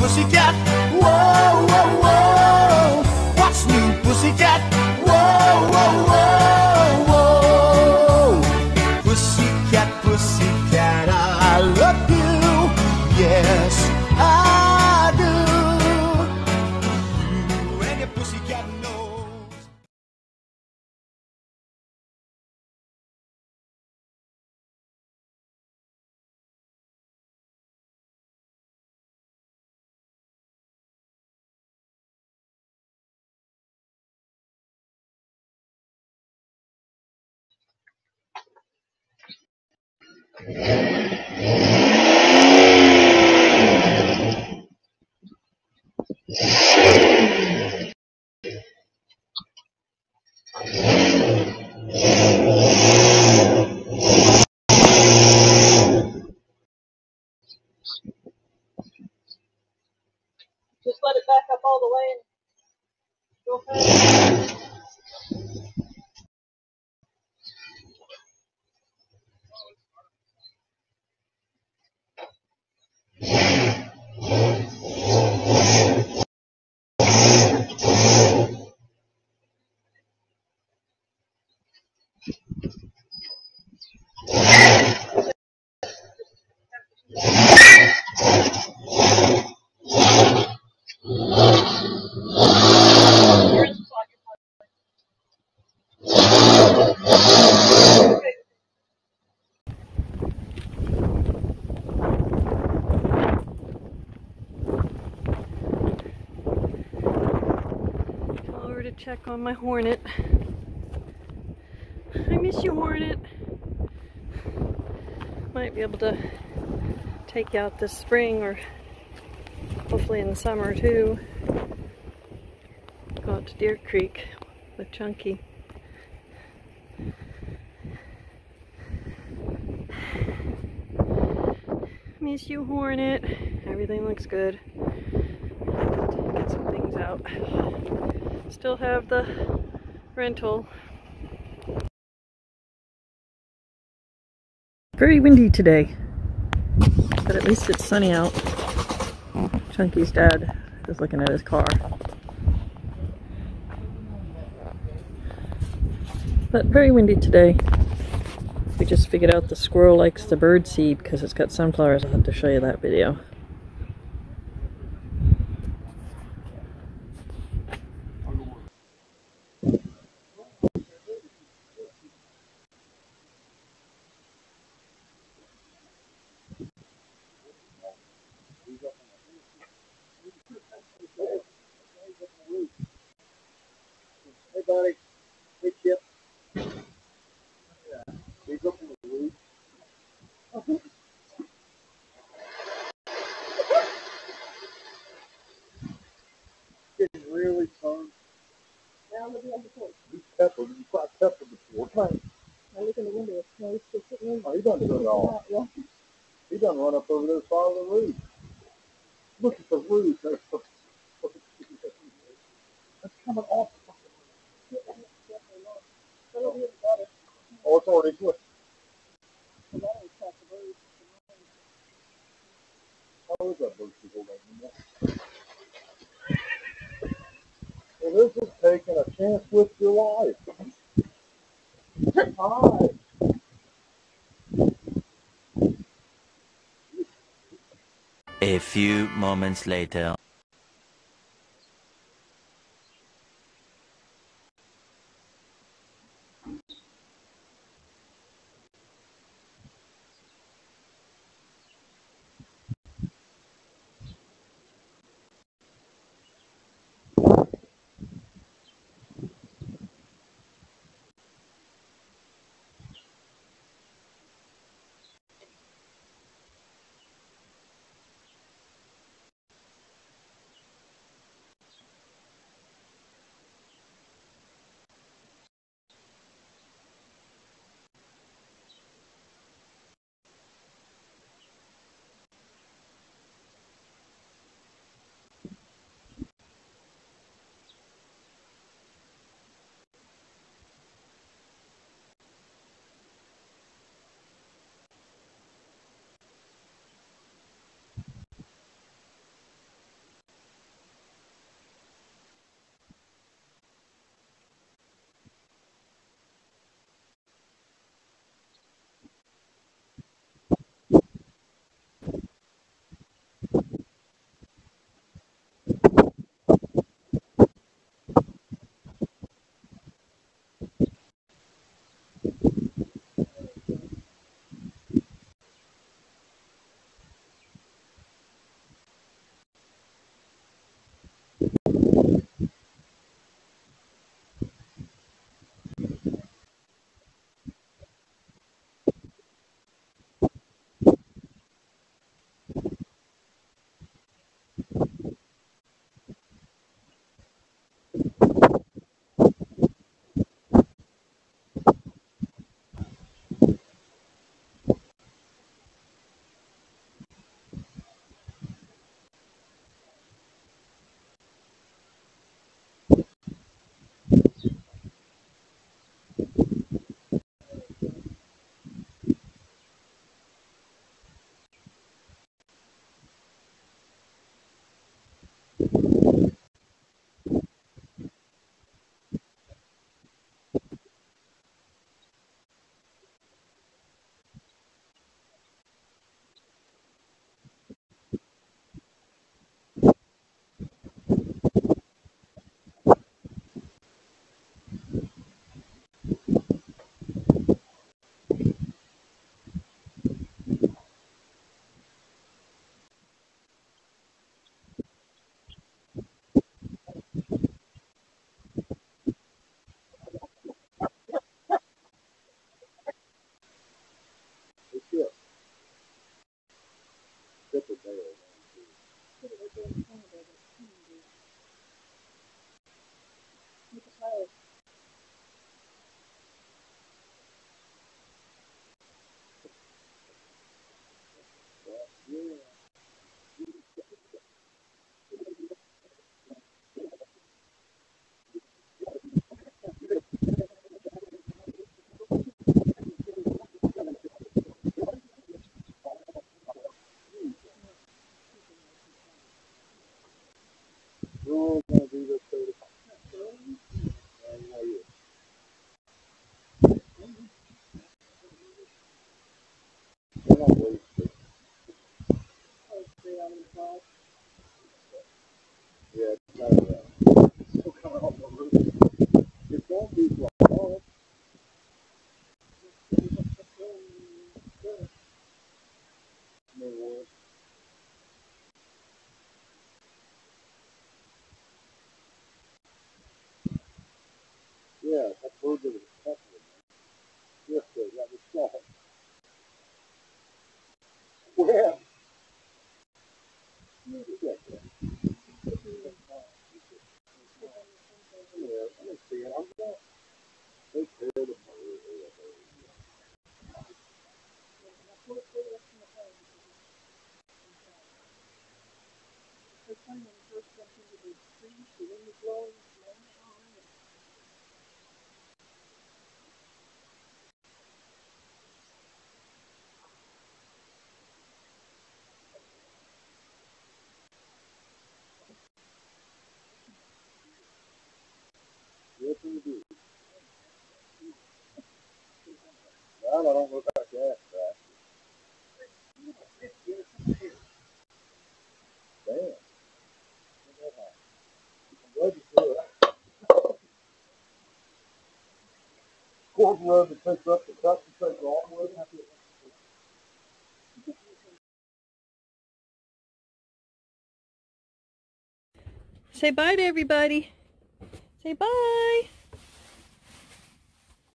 pussycat? Whoa, whoa, whoa. What's new, pussycat? Whoa, whoa, whoa, whoa. Pussycat, pussycat, I love you. Yes, I do. You and your pussycat knows. Just let it back up all the way and go fast. Over to check on my hornet. I miss you, hornet. Might be able to take you out this spring or hopefully in the summer too. Go out to Deer Creek with Chunky. Miss you, hornet. Everything looks good. Get some things out. Still have the rental. Very windy today, but at least it's sunny out. Chunky's dad is looking at his car. But very windy today. We just figured out the squirrel likes the bird seed because it's got sunflowers. I'll have to show you that video. Hey buddy, hey Chip. He's up on the roof. Getting really fun. Now look at the porch. He's peppered. He's quite peppered before. Come on. I look in the window. No, he's still sitting in. Oh, he done done it all. Yeah. He done run up over there and follow the roof. Look at the roof. That's coming off. Oh, it's already good. How is that bird people making? Well, this is taking a chance with your life. Hi. A few moments later. We're all gonna do this thing. We're not wasted. Yeah, it's kind of still coming off the roof. It won't be for a month. No worries. Yeah, that bird was a couple. Yes, sir, that was soft. Well, yeah, I don't see it. I'm going to take care of the bird. Yes, indeed. Well, I don't look like that. Damn. I'm glad you do it. Gordon Road to pick up the cup and take off with it. Say bye to everybody. Say bye.